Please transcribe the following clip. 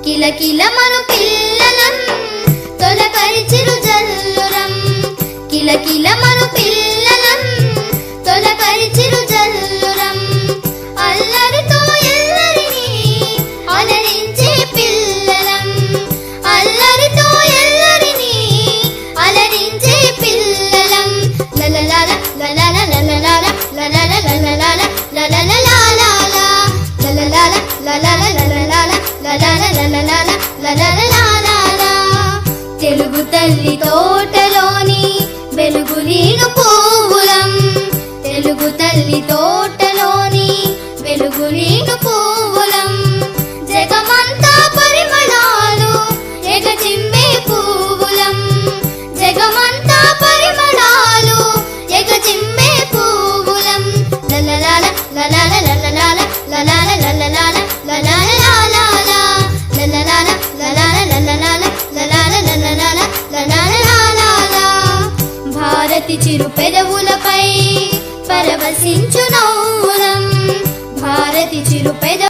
కిలకిలమను పిల్లలం తొలకరిచిరు జల్లురం కిలకిలమను పిల్లలం తొలకరిచిరు జల్లురం అల్లరితో ఎల్లరినీ అలరించే పిల్లలం అల్లరితో ఎల్లరినీ అలరించే పిల్లలం లలలాల లలల లలలాల లలల లలలాల లలలలాల లలలాల లలల లలలాల లలల లలలాల లలలలాల తెలుగు తల్లి తోటలోని వెలుగులీను పువ్వులం తెలుగు తల్లి తోటలోని వెలుగులీను పువ్వులం జగమంతా పరిమళాలు ఎగజిమ్మే పువ్వులం జగమంతా పరిమళాలు ఎగజిమ్మే పువ్వులం లలలాల లలల లలలాల లలల లలలాల లలలలాల లలలాల లలల లలలాల లలల లలలాల లలలలాల భారతి చిరు పెదవులపై పరవశించు నవ్వులం భారతి చిరు